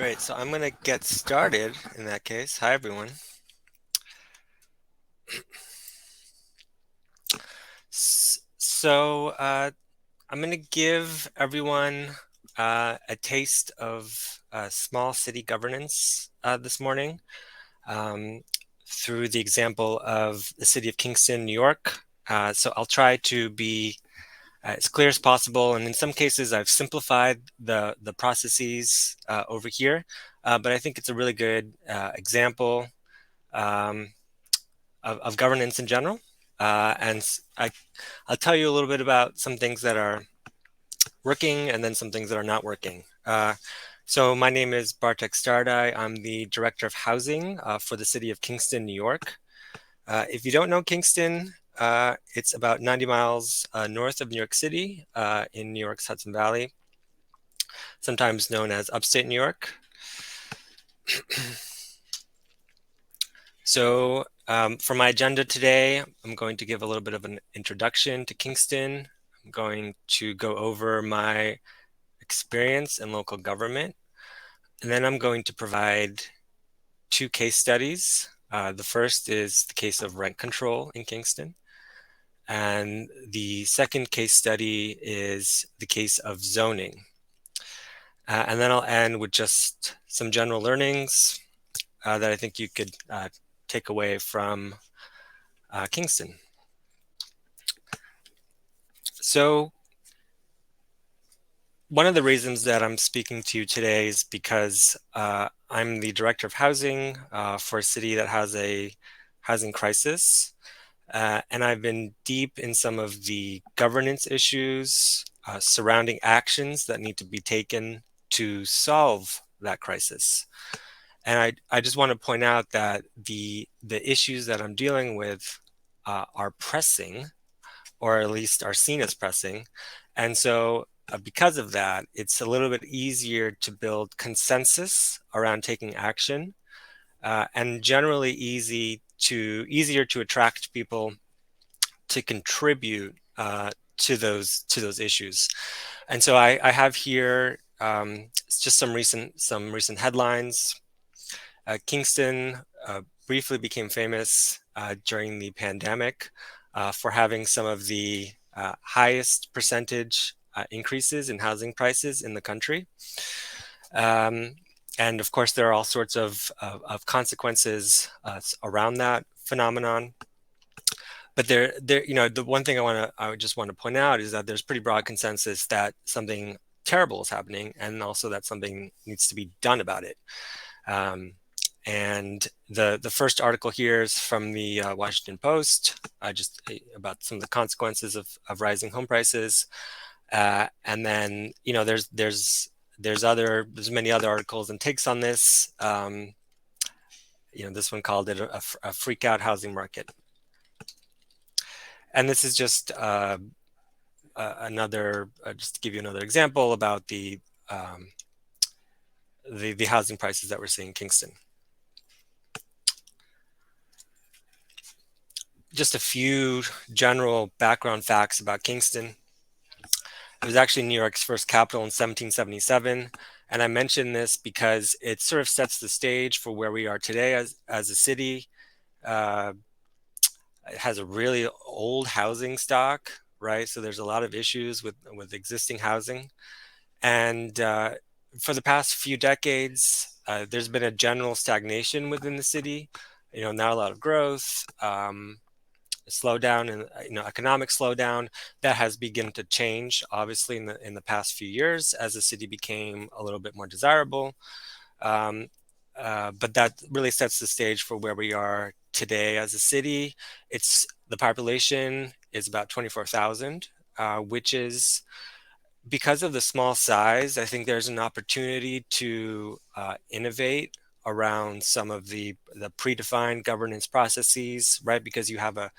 Great, so I'm going to get started in that case. Hi, everyone. So I'm going to give everyone a taste of small city governance this morning um, through the example of the city of Kingston, New York. So I'll try to be as clear as possible, and in some cases I've simplified the processes over here, but I think it's a really good example um, of governance in general. I'll tell you a little bit about some things that are working and then some things that are not working. So my name is Bartek Starodaj. I'm the Director of Housing for the city of Kingston, New York. If you don't know Kingston, it's about 90 miles north of New York City in New York's Hudson Valley, sometimes known as upstate New York. So for my agenda today, I'm going to give a little bit of an introduction to Kingston. I'm going to go over my experience in local government, and then I'm going to provide two case studies. The first is the case of rent control in Kingston, and the second case study is the case of zoning. And then I'll end with just some general learnings that I think you could take away from Kingston. So one of the reasons that I'm speaking to you today is because I'm the director of housing for a city that has a housing crisis. And I've been deep in some of the governance issues surrounding actions that need to be taken to solve that crisis. And I just want to point out that the issues that I'm dealing with are pressing, or at least are seen as pressing. And so because of that, it's a little bit easier to build consensus around taking action, and generally easier to attract people to contribute to those issues. And so I have here just some recent headlines. Kingston briefly became famous during the pandemic for having some of the highest percentage increases in housing prices in the country. And of course, there are all sorts of consequences around that phenomenon. But the one thing I just want to point out is that there's pretty broad consensus that something terrible is happening, and also that something needs to be done about it. And the first article here is from the Washington Post, just about some of the consequences of rising home prices. And then there's many other articles and takes on this. This one called it a freak out housing market. And this is just just to give you another example about the housing prices that we're seeing in Kingston. Just a few general background facts about Kingston. It was actually New York's first capital in 1777. And I mention this because it sort of sets the stage for where we are today as a city. It has a really old housing stock, right? So there's a lot of issues with existing housing. And for the past few decades, there's been a general stagnation within the city. Not a lot of growth, slowdown, and economic slowdown that has begun to change, obviously, in the past few years as the city became a little bit more desirable. But that really sets the stage for where we are today as a city. The population is about 24,000, which is, because of the small size, I think there's an opportunity to innovate around some of the predefined governance processes, right? Because you have a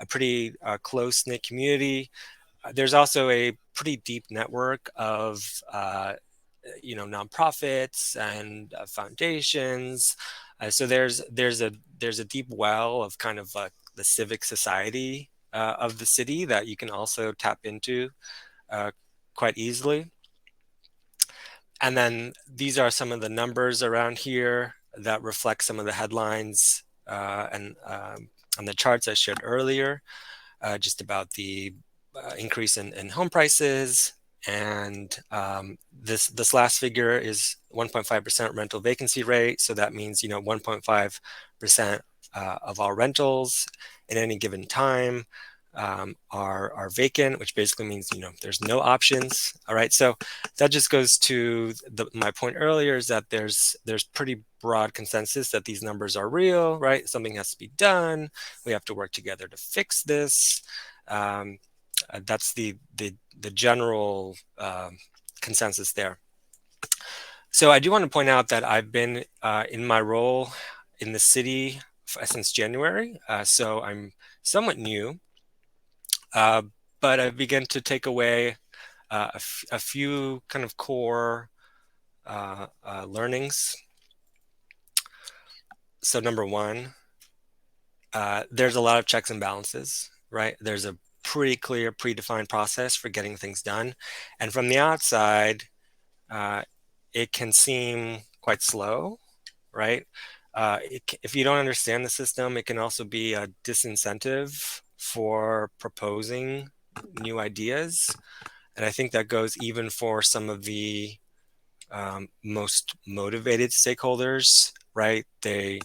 pretty close-knit community. There's also a pretty deep network of nonprofits and foundations. So there's a deep well of kind of the civic society of the city that you can also tap into quite easily. And then these are some of the numbers around here that reflect some of the headlines and on the charts I shared earlier, just about the increase in home prices. And this last figure is 1.5% rental vacancy rate. So that means 1.5% of all rentals at any given time are vacant, which basically means there's no options. All right, so that just goes to my point earlier, is that there's pretty broad consensus that these numbers are real, right? Something has to be done. We have to work together to fix this. That's the general consensus there. So I do want to point out that I've been in my role in the city since January, so I'm somewhat new, but I've begun to take away a few kind of core learnings. So number one, there's a lot of checks and balances, right? There's a pretty clear, predefined process for getting things done. And from the outside, it can seem quite slow, right? If you don't understand the system, it can also be a disincentive for proposing new ideas. And I think that goes even for some of the most motivated stakeholders, right? They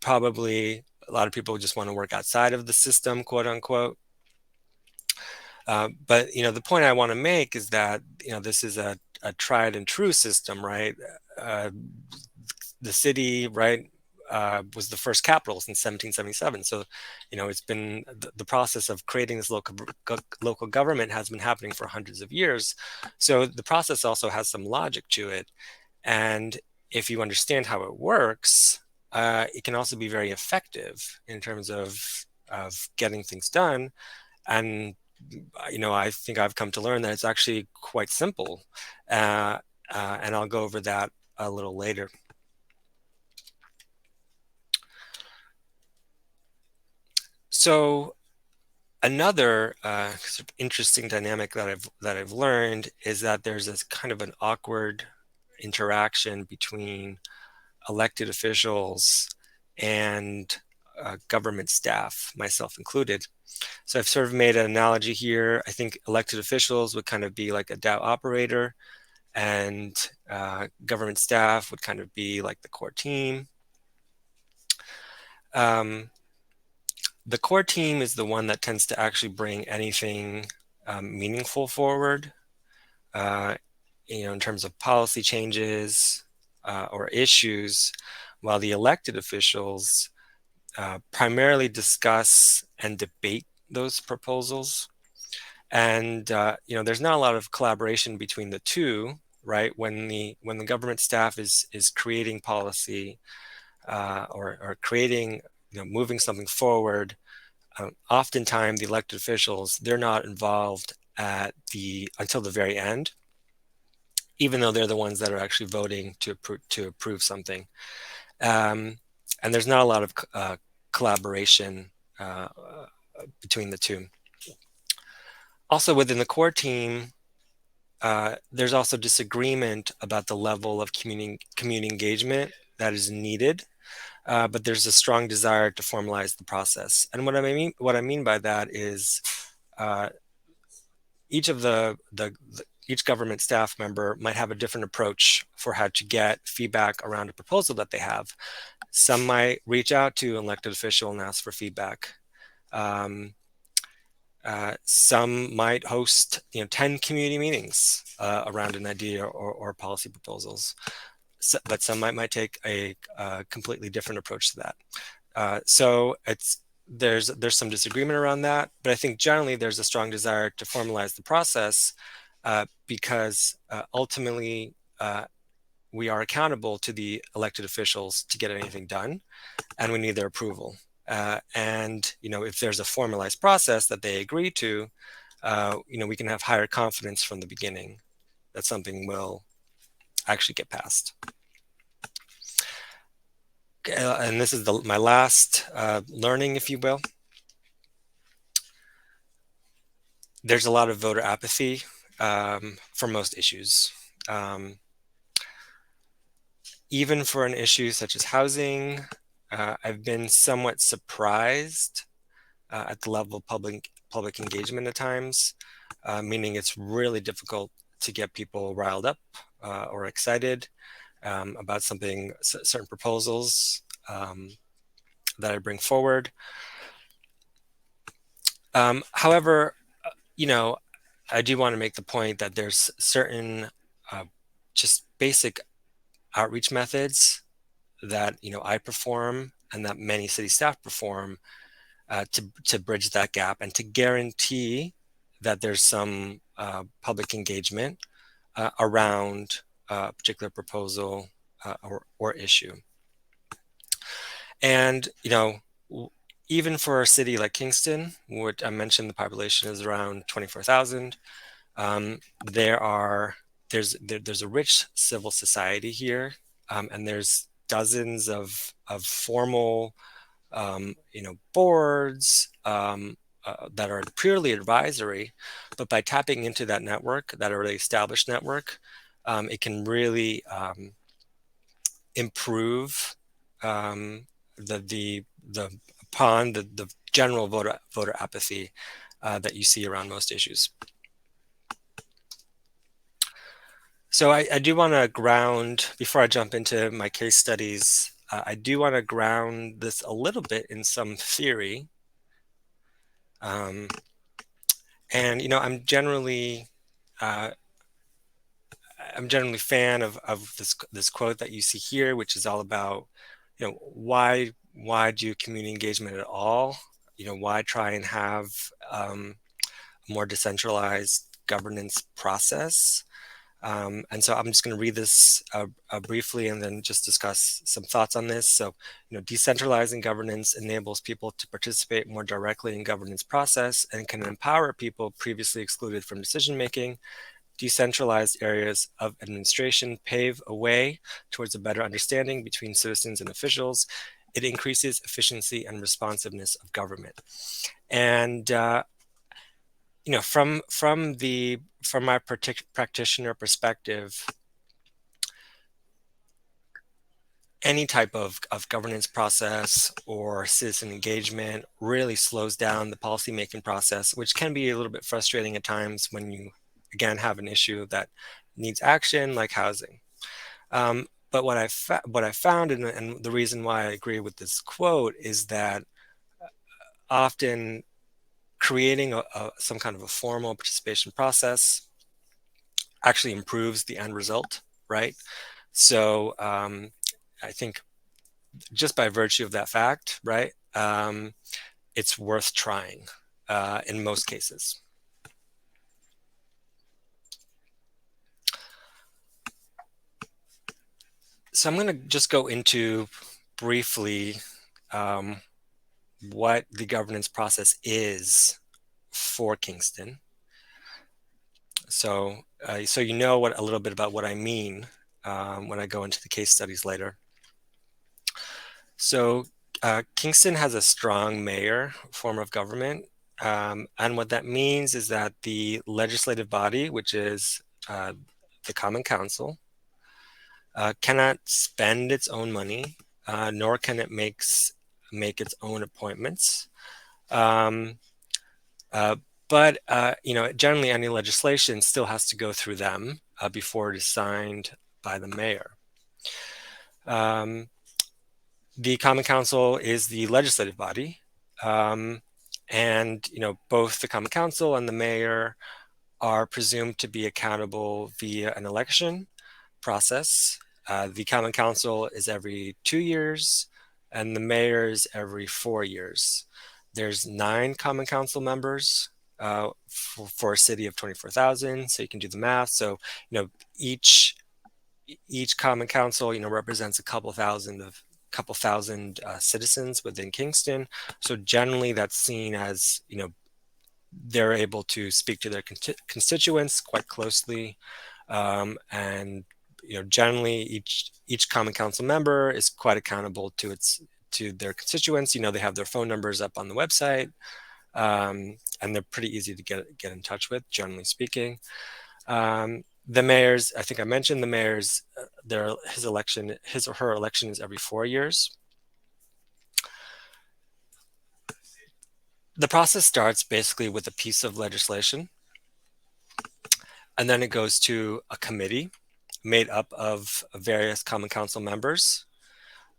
probably, a lot of people just want to work outside of the system, quote unquote. But the point I want to make is that this is a tried and true system, right? The city, right, was the first capital since 1777. So, it's been the process of creating this local government has been happening for hundreds of years. So the process also has some logic to it, and if you understand how it works, it can also be very effective in terms of getting things done. And I think I've come to learn that it's actually quite simple, and I'll go over that a little later. So another sort of interesting dynamic that I've learned is that there's this kind of an awkward interaction between elected officials and government staff, myself included. So I've sort of made an analogy here. I think elected officials would kind of be like a DAO operator, and government staff would kind of be like the core team. The core team is the one that tends to actually bring anything meaningful forward, in terms of policy changes or issues, while the elected officials primarily discuss and debate those proposals. And there's not a lot of collaboration between the two, right? When the government staff is creating policy or creating, moving something forward, oftentimes the elected officials, they're not involved until the very end, even though they're the ones that are actually voting to approve something. And there's not a lot of collaboration between the two. Also, within the core team, there's also disagreement about the level of community engagement that is needed, but there's a strong desire to formalize the process. And what I mean by that is each of each government staff member might have a different approach for how to get feedback around a proposal that they have. Some might reach out to an elected official and ask for feedback. Some might host 10 community meetings around an idea or policy proposals, but some might take a completely different approach to that. So there's some disagreement around that, but I think generally there's a strong desire to formalize the process because ultimately we are accountable to the elected officials to get anything done, and we need their approval. And if there's a formalized process that they agree to, we can have higher confidence from the beginning that something will actually get passed. And this is my last learning, if you will. There's a lot of voter apathy for most issues. even for an issue such as housing, I've been somewhat surprised at the level of public engagement at times, meaning it's really difficult to get people riled up or excited about certain proposals that I bring forward. However, I do want to make the point that there's certain just basic outreach methods that I perform and that many city staff perform to bridge that gap and to guarantee that there's some public engagement around a particular proposal or issue. And even for a city like Kingston, which I mentioned the population is around 24,000, there's a rich civil society here, and there's dozens of formal boards that are purely advisory, but by tapping into that network, that already established network, it can really improve the upon the general voter apathy that you see around most issues. So I do want to ground, before I jump into my case studies, I do want to ground this a little bit in some theory. And I'm generally fan of this quote that you see here, which is all about why do community engagement at all? Why try and have a more decentralized governance process? And so I'm just going to read this briefly and then just discuss some thoughts on this. So, decentralizing governance enables people to participate more directly in governance process and can empower people previously excluded from decision making. Decentralized areas of administration pave a way towards a better understanding between citizens and officials. It increases efficiency and responsiveness of government. And from my practitioner perspective, any type of governance process or citizen engagement really slows down the policymaking process, which can be a little bit frustrating at times when you, again, have an issue that needs action, like housing. But what I found, and the reason why I agree with this quote, is that often creating some kind of a formal participation process actually improves the end result, right? So I think just by virtue of that fact, right, it's worth trying in most cases. So I'm going to just go into briefly what the governance process is for Kingston. So a little bit about what I mean when I go into the case studies later. So Kingston has a strong mayor form of government. And what that means is that the legislative body, which is the Common Council, cannot spend its own money, nor can it make its own appointments. But generally any legislation still has to go through them before it is signed by the mayor. The Common Council is the legislative body, and both the Common Council and the mayor are presumed to be accountable via an election process. The Common Council is every 2 years, and the mayor is every 4 years. There's 9 Common Council members for a city of 24,000, so you can do the math. So each Common Council represents a couple thousand citizens within Kingston. So generally that's seen as they're able to speak to their constituents quite closely, and generally each Common Council member is quite accountable to their constituents. They have their phone numbers up on the website, and they're pretty easy to get in touch with, generally speaking. The mayor's, I think I mentioned the mayor's, his or her election is every 4 years. The process starts basically with a piece of legislation, and then it goes to a committee made up of various common council members.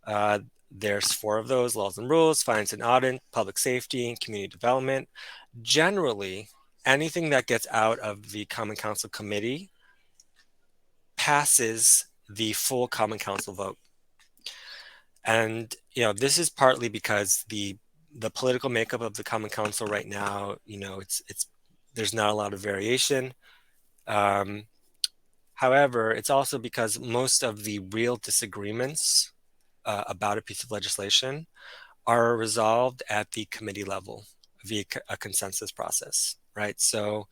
Uh, there's four of those: laws and rules, finance and audit, public safety, and community development. Generally, anything that gets out of the common council committee passes the full common council vote. And this is partly because the political makeup of the common council right now, it's there's not a lot of variation. Um, However, it's also because most of the real disagreements about a piece of legislation are resolved at the committee level via a consensus process, right? So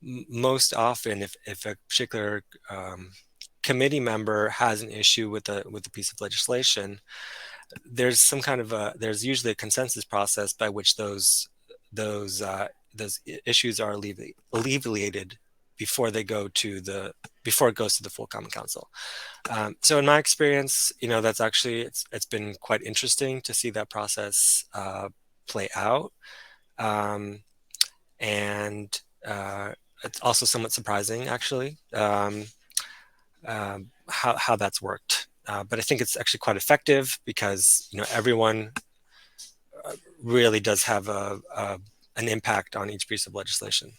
most often, if a particular committee member has an issue with a piece of legislation, there's usually a consensus process by which those issues are alleviated before before it goes to the full common council. So in my experience, that's actually it's been quite interesting to see that process play out, and it's also somewhat surprising actually, how that's worked. But I think it's actually quite effective because everyone really does have an impact on each piece of legislation.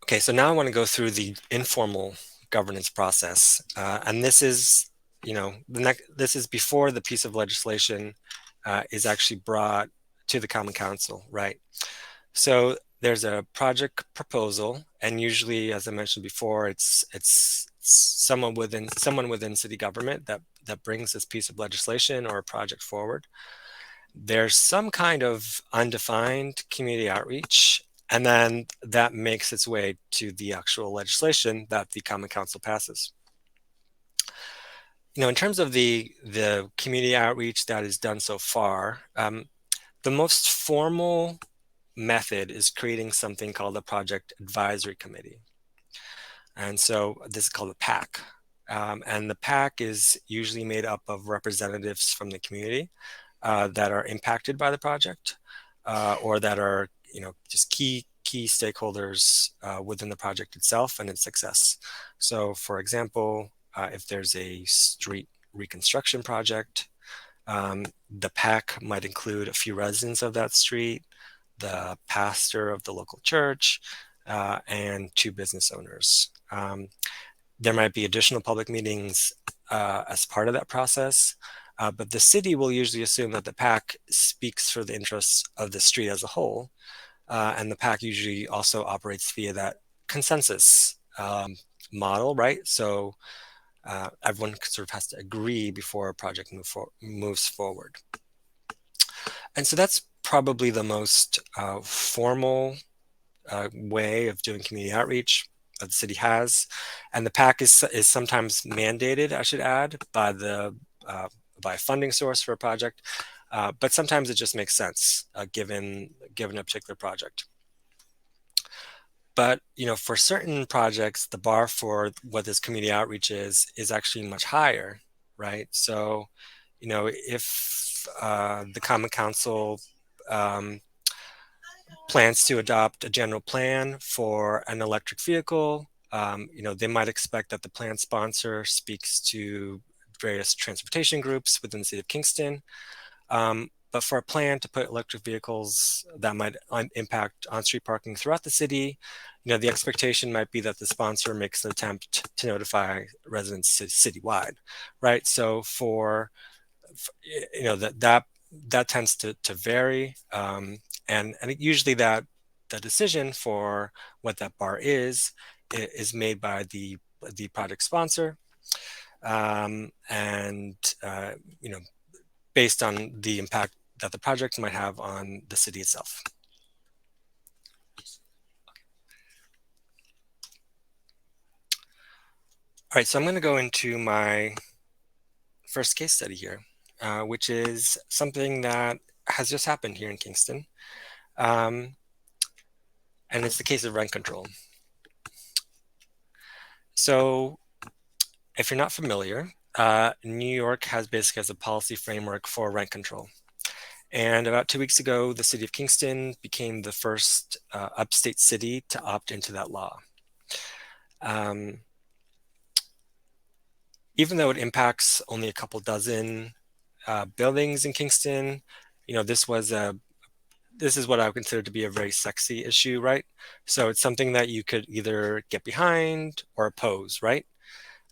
Okay, so now I want to go through the informal governance process, and this is, this is before the piece of legislation is actually brought to the Common Council, right? So there's a project proposal, and usually, as I mentioned before, it's someone within city government that brings this piece of legislation or a project forward. There's some kind of undefined community outreach, and then that makes its way to the actual legislation that the Common Council passes. In terms of the community outreach that is done so far, the most formal method is creating something called a project advisory committee. And so this is called a PAC. And the PAC is usually made up of representatives from the community that are impacted by the project, or that are, just key stakeholders within the project itself and its success. So for example, if there's a street reconstruction project, the PAC might include a few residents of that street, the pastor of the local church, and two business owners. There might be additional public meetings as part of that process, but the city will usually assume that the PAC speaks for the interests of the street as a whole, and the PAC usually also operates via that consensus model, right? So everyone sort of has to agree before a project moves forward. And so that's probably the most formal way of doing community outreach that the city has. And the PAC is sometimes mandated, I should add, by by a funding source for a project. But sometimes it just makes sense given a particular project. But for certain projects, the bar for what this community outreach is actually much higher, right? So, if the Common Council plans to adopt a general plan for an electric vehicle, they might expect that the plan sponsor speaks to various transportation groups within the city of Kingston. But for a plan to put electric vehicles that might impact on-street parking throughout the city, the expectation might be that the sponsor makes an attempt to notify residents citywide, right? So that tends to vary, and usually that the decision for what that bar is made by the project sponsor, and based on the impact that the project might have on the city itself. All right, so I'm going to go into my first case study here, which is something that has just happened here in Kingston. and it's the case of rent control. So if you're not familiar, New York basically has a policy framework for rent control. And about 2 weeks ago, the city of Kingston became the first upstate city to opt into that law. Even though it impacts only a couple dozen buildings in Kingston, this is what I would consider to be a very sexy issue, right? So it's something that you could either get behind or oppose, right?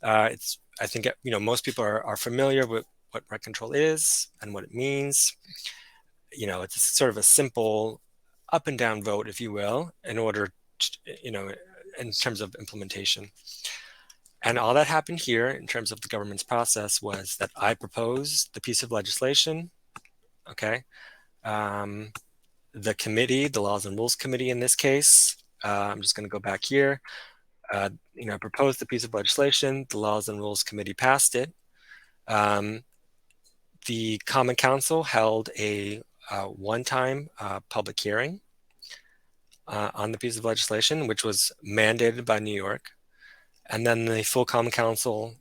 I think most people are familiar with what rent control is and what it means. It's sort of a simple up and down vote, if you will, in order to, in terms of implementation. And all that happened here in terms of the government's process was that I proposed the piece of legislation, okay? The committee, the Laws and Rules Committee in this case, I'm just going to go back here. I proposed the piece of legislation, the Laws and Rules Committee passed it. The Common Council held a one-time public hearing on the piece of legislation, which was mandated by New York. And then the full Common Council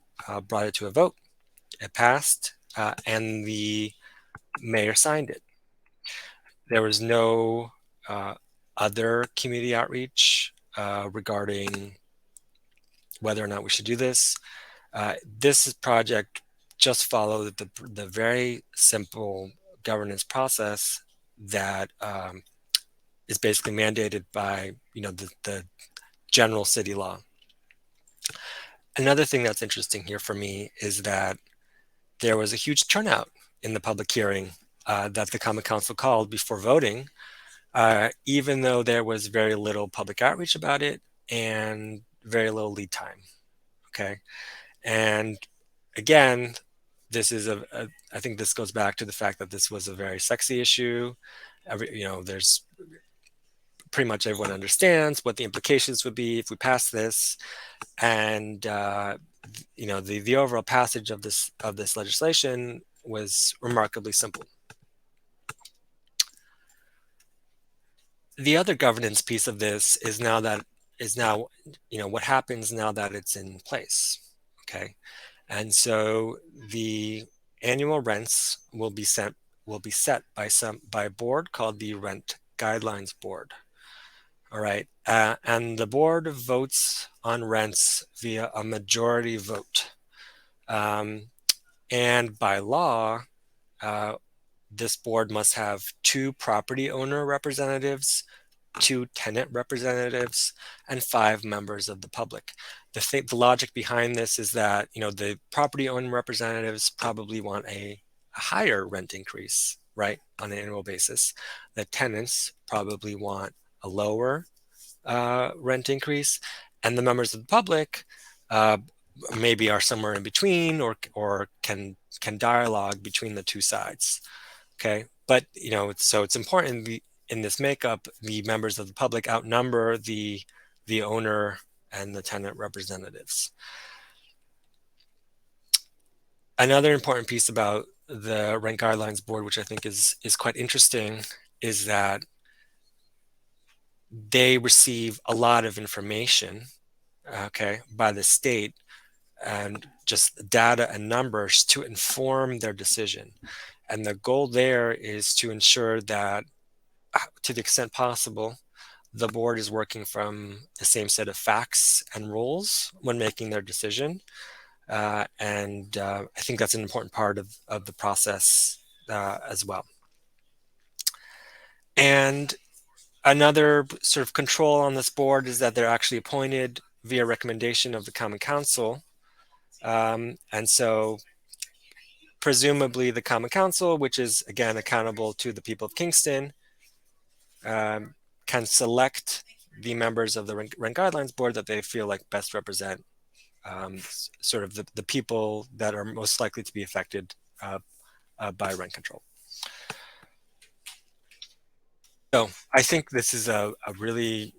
brought it to a vote. It passed, and the mayor signed it. There was no other community outreach regarding whether or not we should do this. This project just followed the very simple governance process that is basically mandated by the general city law. Another thing that's interesting here for me is that there was a huge turnout in the public hearing that the Common Council called before voting, even though there was very little public outreach about it and very little lead time. Okay, and again, this is I think this goes back to the fact that this was a very sexy issue. There's pretty much everyone understands what the implications would be if we pass this, and the overall passage of this legislation was remarkably simple. The other governance piece of this is now what happens now that it's in place. Okay, and so the annual rents will be set by a board called the Rent Guidelines Board. All right, and the board votes on rents via a majority vote. And by law, this board must have 2 property owner representatives, 2 tenant representatives, and 5 members of the public. The logic behind this is that the property owner representatives probably want a higher rent increase, right, on an annual basis. The tenants probably want a lower rent increase, and the members of the public maybe are somewhere in between, or can dialogue between the 2 sides. Okay, but so it's important in this makeup, the members of the public outnumber the owner and the tenant representatives. Another important piece about the Rent Guidelines Board, which I think is quite interesting, is that they receive a lot of information, okay, by the state, and just data and numbers to inform their decision. And the goal there is to ensure that, to the extent possible, the board is working from the same set of facts and rules when making their decision. And I think that's an important part of the process as well. And another sort of control on this board is that they're actually appointed via recommendation of the Common Council. And so presumably the Common Council, which is again accountable to the people of Kingston, can select the members of the Rent Guidelines Board that they feel like best represent sort of the people that are most likely to be affected by rent control. So I think this is a really,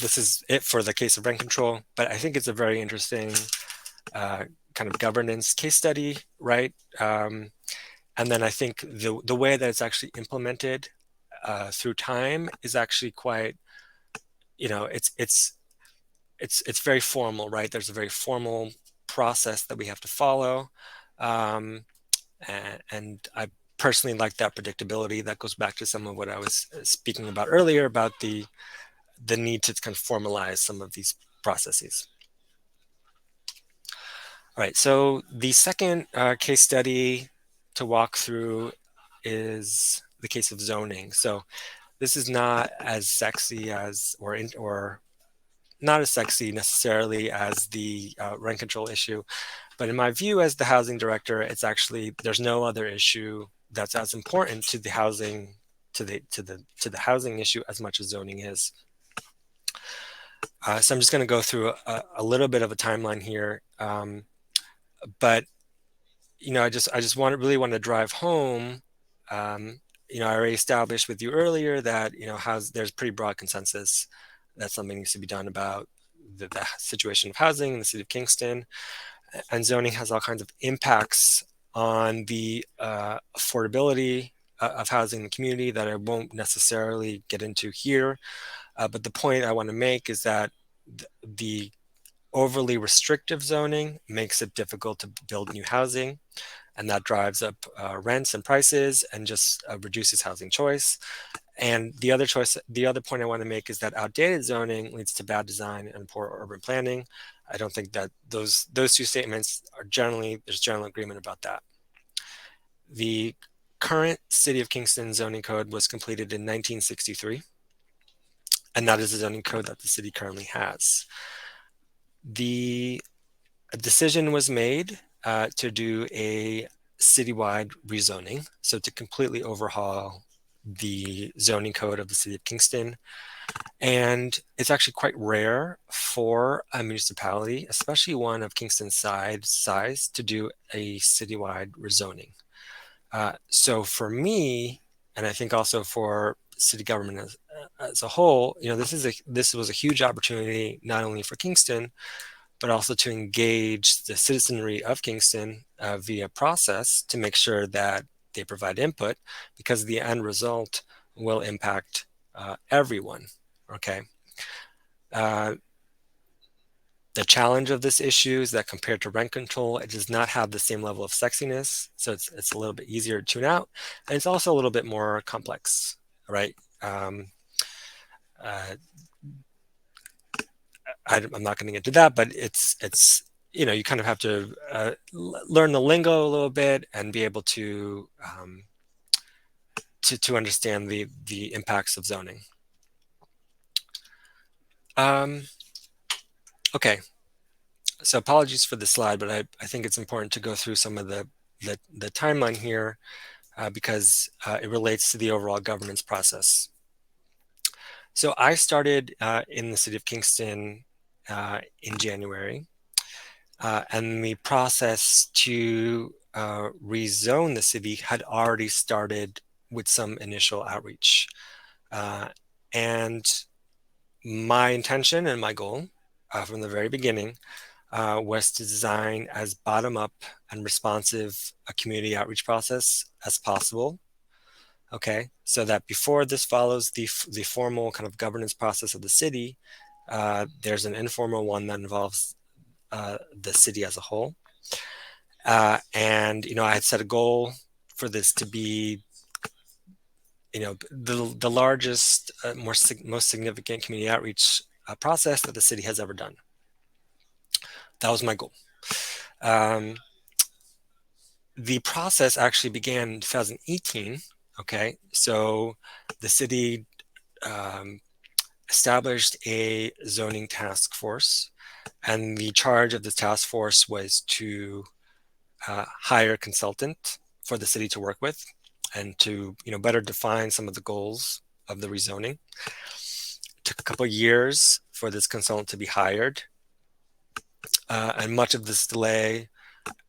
this is it for the case of rent control, but I think it's a very interesting kind of governance case study, right? And then I think the way that it's actually implemented through time is actually quite it's very formal, right? There's a very formal process that we have to follow. And I personally like that predictability. That goes back to some of what I was speaking about earlier about the need to kind of formalize some of these processes. All right, so the second case study to walk through is the case of zoning. So this is not as sexy as, or not as sexy necessarily as the rent control issue, but in my view as the housing director, it's actually, there's no other issue that's as important to the housing, to the housing issue as much as zoning is. So I'm just going to go through a little bit of a timeline here, but I just really want to drive home. I already established with you earlier that there's pretty broad consensus that something needs to be done about the situation of housing in the city of Kingston, and zoning has all kinds of impacts on the affordability of housing in the community that I won't necessarily get into here. But the point I want to make is that the overly restrictive zoning makes it difficult to build new housing, and that drives up rents and prices and just reduces housing choice. And the other point I want to make is that outdated zoning leads to bad design and poor urban planning. I don't think that those two statements there's general agreement about that. The current City of Kingston zoning code was completed in 1963, and that is the zoning code that the city currently has. A decision was made to do a citywide rezoning, so to completely overhaul the zoning code of the city of Kingston. And it's actually quite rare for a municipality, especially one of Kingston's size, to do a citywide rezoning. So for me, and I think also for city government as a whole, this was a huge opportunity, not only for Kingston, but also to engage the citizenry of Kingston via process to make sure that they provide input, because the end result will impact everyone. Okay. The challenge of this issue is that compared to rent control, it does not have the same level of sexiness. So it's a little bit easier to tune out. And it's also a little bit more complex, right? I'm not going to get to that, but it's you kind of have to learn the lingo a little bit and be able to understand the impacts of zoning. Okay, so apologies for the slide, but I think it's important to go through some of the timeline here because it relates to the overall governance process. So I started in the city of Kingston in January, and the process to rezone the city had already started with some initial outreach. And my intention and my goal from the very beginning was to design as bottom-up and responsive a community outreach process as possible. Okay, so that before this follows the formal kind of governance process of the city, there's an informal one that involves the city as a whole. And I had set a goal for this to be the largest, most significant community outreach process that the city has ever done. That was my goal. The process actually began in 2018. Okay, so the city established a zoning task force, and the charge of the task force was to hire a consultant for the city to work with and to better define some of the goals of the rezoning. It took a couple of years for this consultant to be hired, and much of this delay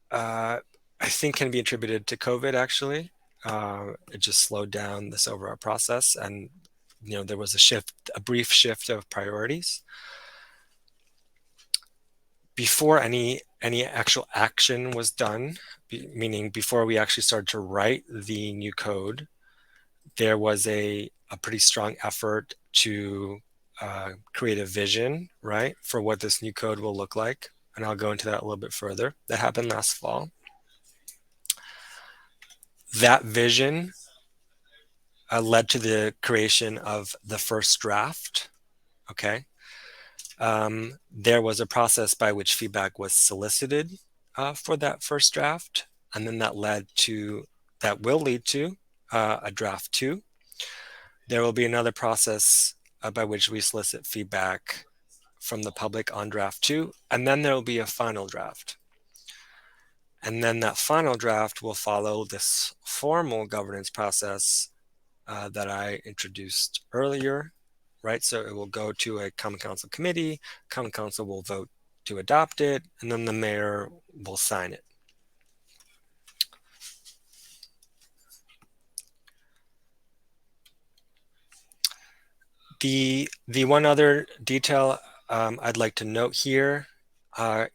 I think can be attributed to COVID. Actually, it just slowed down this overall process, and there was a brief shift of priorities. Before any actual action was done, meaning before we actually started to write the new code, there was a pretty strong effort to create a vision, right, for what this new code will look like. And I'll go into that a little bit further. That happened last fall. That vision led to the creation of the first draft. Okay. There was a process by which feedback was solicited for that first draft, and then that will lead to a draft 2. There will be another process by which we solicit feedback from the public on draft 2, and then there will be a final draft. And then that final draft will follow this formal governance process that I introduced earlier, right? So it will go to a Common Council committee, Common Council will vote to adopt it, and then the mayor will sign it. The one other detail I'd like to note here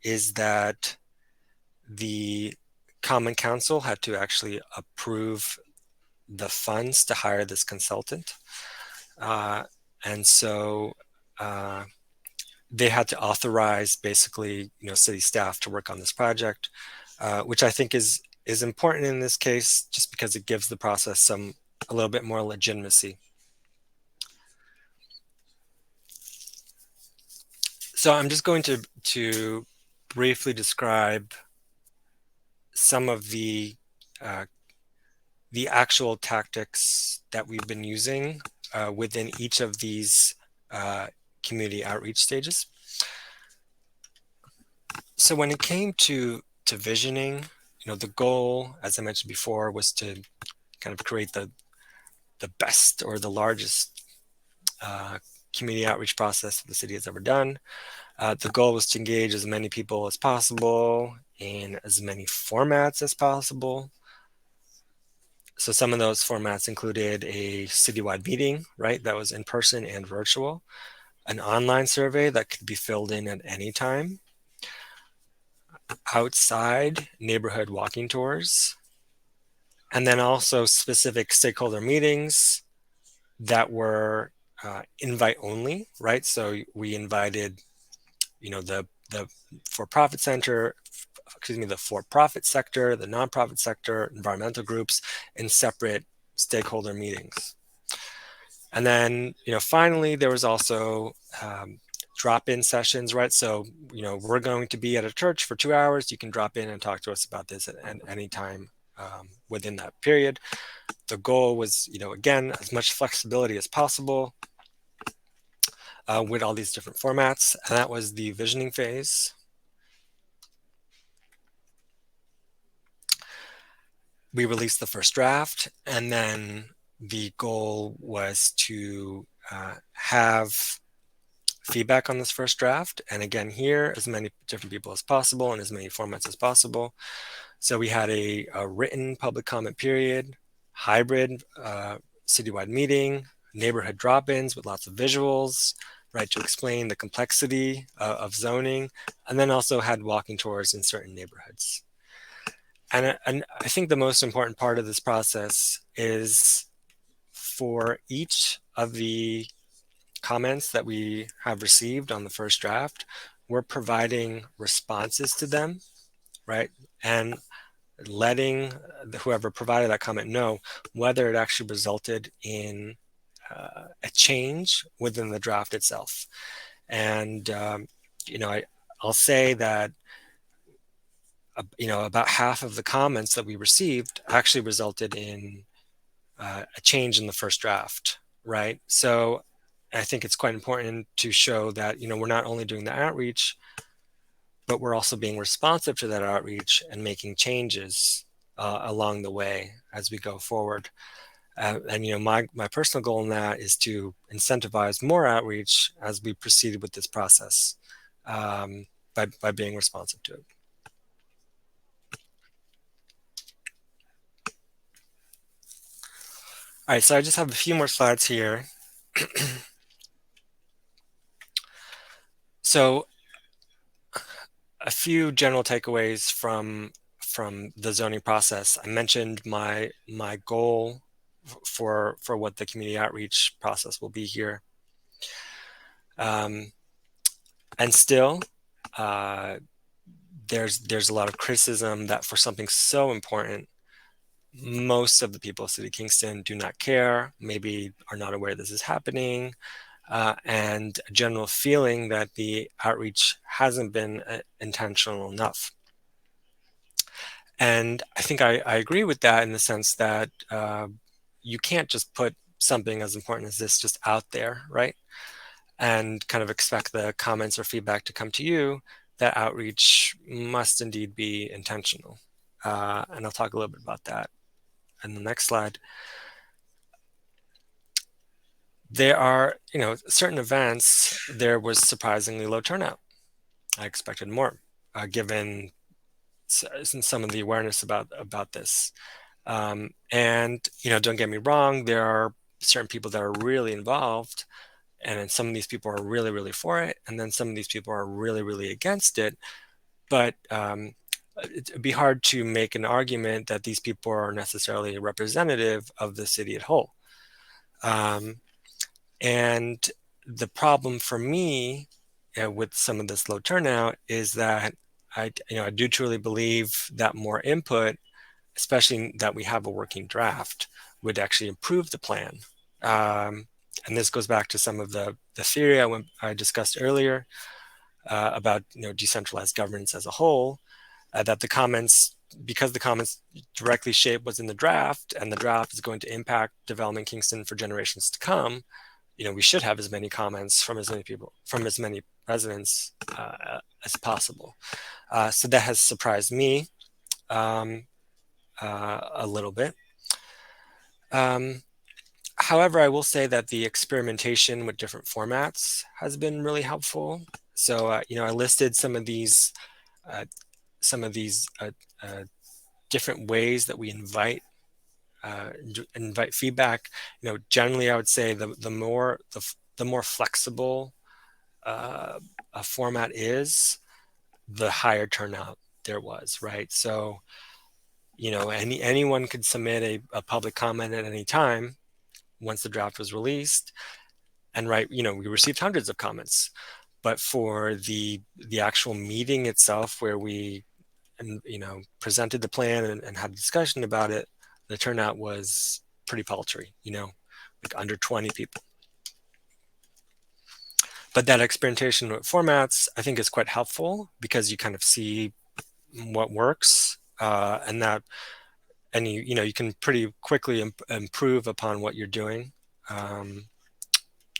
is that the Common Council had to actually approve the funds to hire this consultant. And so they had to authorize basically, city staff to work on this project, which I think is important in this case, just because it gives the process a little bit more legitimacy. So I'm just going to briefly describe some of the actual tactics that we've been using within each of these community outreach stages. So when it came to visioning, the goal, as I mentioned before, was to kind of create the best or the largest community outreach process that the city has ever done. The goal was to engage as many people as possible in as many formats as possible. So some of those formats included a citywide meeting, right? That was in person and virtual, an online survey that could be filled in at any time, outside neighborhood walking tours, and then also specific stakeholder meetings that were invite only, right? So we invited, the for-profit sector, the nonprofit sector, environmental groups in separate stakeholder meetings. And then, finally, there was also drop-in sessions, right? So, we're going to be at a church for 2 hours. You can drop in and talk to us about this at any time within that period. The goal was, again, as much flexibility as possible with all these different formats. And that was the visioning phase. We released the first draft, and then the goal was to have feedback on this first draft. And again, here, as many different people as possible and as many formats as possible. So we had a written public comment period, hybrid citywide meeting, neighborhood drop-ins with lots of visuals, right, to explain the complexity of zoning, and then also had walking tours in certain neighborhoods. And I think the most important part of this process is for each of the comments that we have received on the first draft, we're providing responses to them, right? And letting whoever provided that comment know whether it actually resulted in a change within the draft itself. And, I'll say that about half of the comments that we received actually resulted in a change in the first draft, right? So I think it's quite important to show that, we're not only doing the outreach, but we're also being responsive to that outreach and making changes along the way as we go forward. And my personal goal in that is to incentivize more outreach as we proceed with this process by being responsive to it. All right, so I just have a few more slides here. So a few general takeaways from the zoning process. I mentioned my goal for what the community outreach process will be here. And still, there's a lot of criticism that for something so important, most of the people of City of Kingston do not care, maybe are not aware this is happening, and a general feeling that the outreach hasn't been intentional enough. And I think I agree with that in the sense that you can't just put something as important as this just out there, right? And kind of expect the comments or feedback to come to you. That outreach must indeed be intentional. And I'll talk a little bit about that in the next slide. There are, certain events, there was surprisingly low turnout. I expected more, given some of the awareness about this. And, don't get me wrong, there are certain people that are really involved, and then some of these people are really, really for it, and then some of these people are really, really against it. But it'd be hard to make an argument that these people are necessarily representative of the city at whole. And the problem for me with some of this low turnout is that I do truly believe that more input, especially that we have a working draft, would actually improve the plan. And this goes back to some of the theory I discussed earlier about decentralized governance as a whole. That the comments, because the comments directly shape what's in the draft, and the draft is going to impact development Kingston for generations to come, we should have as many comments from as many people, from as many residents as possible. So that has surprised me a little bit. However, I will say that the experimentation with different formats has been really helpful. So, I listed some of these uh, different ways that we invite feedback. Generally, I would say the more flexible a format is, the higher turnout there was, right? So, anyone could submit a public comment at any time once the draft was released, and we received hundreds of comments. But for the actual meeting itself, where we presented the plan and had a discussion about it, the turnout was pretty paltry, like under 20 people. But that experimentation with formats, I think, is quite helpful because you kind of see what works, and you can pretty quickly improve upon what you're doing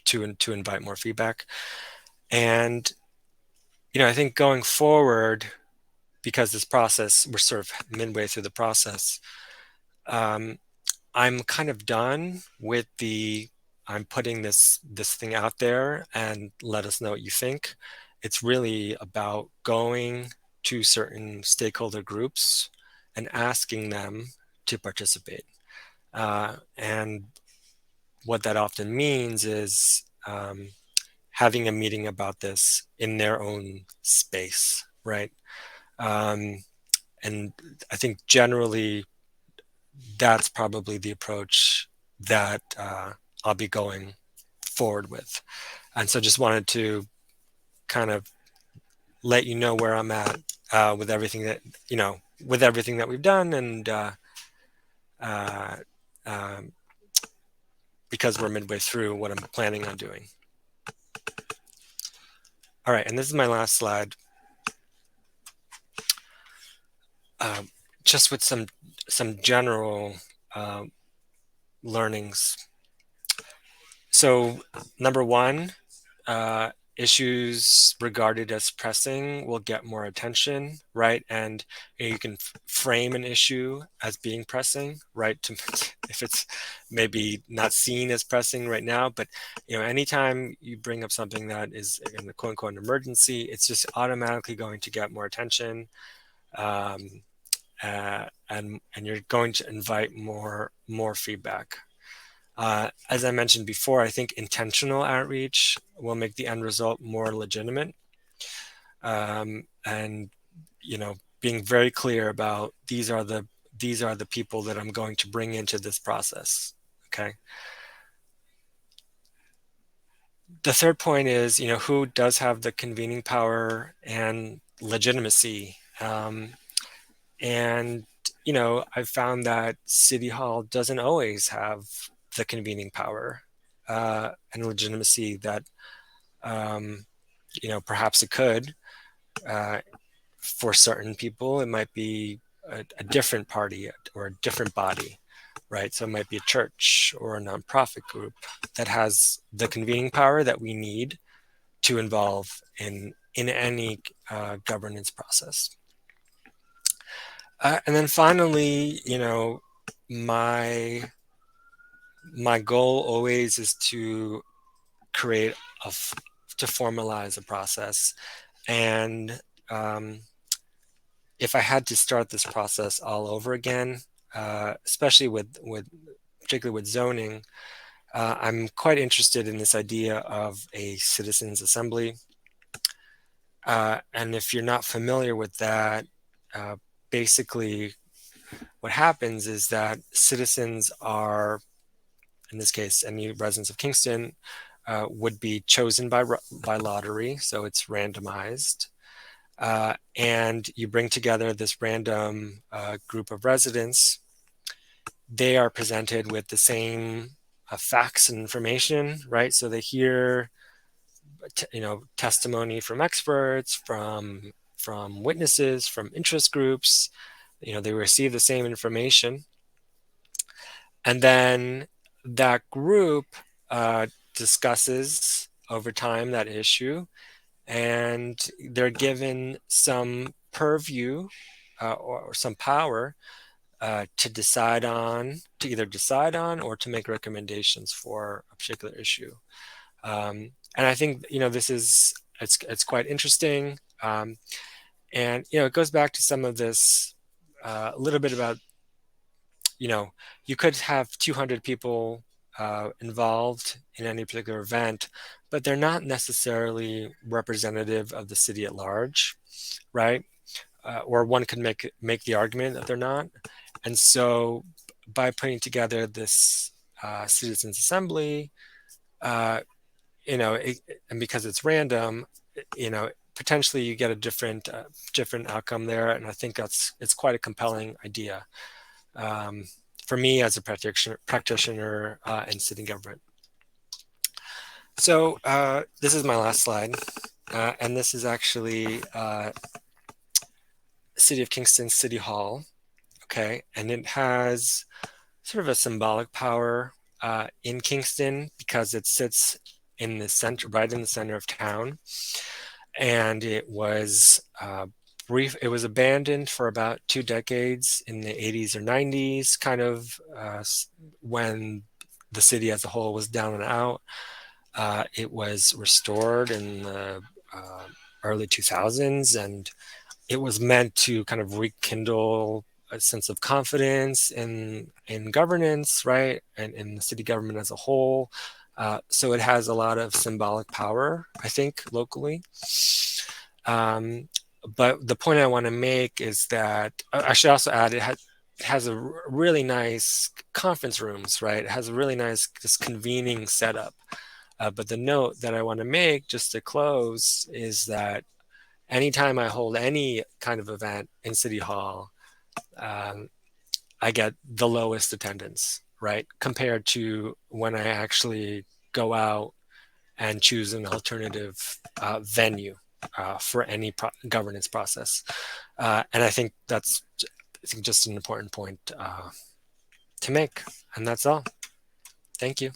to invite more feedback. And I think going forward, because this process, we're sort of midway through the process, I'm kind of done with I'm putting this thing out there and let us know what you think. It's really about going to certain stakeholder groups and asking them to participate. And what that often means is having a meeting about this in their own space, right? And I think generally that's probably the approach that I'll be going forward with. And so just wanted to kind of let you know where I'm at with everything that we've done, and because we're midway through what I'm planning on doing. All right, and this is my last slide. Just with some general learnings. So number one, issues regarded as pressing will get more attention, right? And you can frame an issue as being pressing, right? If it's maybe not seen as pressing right now, but anytime you bring up something that is in the quote unquote emergency, it's just automatically going to get more attention. And you're going to invite more feedback. As I mentioned before, I think intentional outreach will make the end result more legitimate. And being very clear about these are the people that I'm going to bring into this process. Okay. The third point is, who does have the convening power and legitimacy? And, I've found that City Hall doesn't always have the convening power and legitimacy that, um, perhaps it could. Uh, for certain people, it might be a different party or a different body, right? So it might be a church or a nonprofit group that has the convening power that we need to involve in any governance process. And then finally, my my goal always is to create to formalize a process. And if I had to start this process all over again, especially with particularly with zoning, I'm quite interested in this idea of a citizens assembly. And if you're not familiar with that, basically what happens is that citizens are, in this case, any residents of Kingston, would be chosen by lottery, so it's randomized. And you bring together this random group of residents. They are presented with the same facts and information, right? So they hear, testimony from experts, from witnesses, from interest groups. They receive the same information, and then that group discusses over time that issue, and they're given some purview or some power to either decide on or to make recommendations for a particular issue. And I think this is it's quite interesting, and it goes back to some of this a little bit about you could have 200 people involved in any particular event, but they're not necessarily representative of the city at large, right? Or one could make the argument that they're not. And so by putting together this citizens assembly, and because it's random, potentially you get a different outcome there. And I think it's quite a compelling idea for me as a practitioner in city government. So this is my last slide, and this is actually City of Kingston City Hall. Okay, and it has sort of a symbolic power in Kingston because it sits in the center, right in the center of town, and it was it was abandoned for about 2 decades in the 80s or 90s, kind of when the city as a whole was down and out. It was restored in the early 2000s, and it was meant to kind of rekindle a sense of confidence in governance, right, and in the city government as a whole. So it has a lot of symbolic power, I think, locally. But the point I want to make is that I should also add it has a really nice conference rooms, right? It has a really nice this convening setup. But the note that I want to make just to close is that anytime I hold any kind of event in City Hall, I get the lowest attendance, right? Compared to when I actually go out and choose an alternative venue for any governance process. And I think that's just an important point to make. And that's all. Thank you.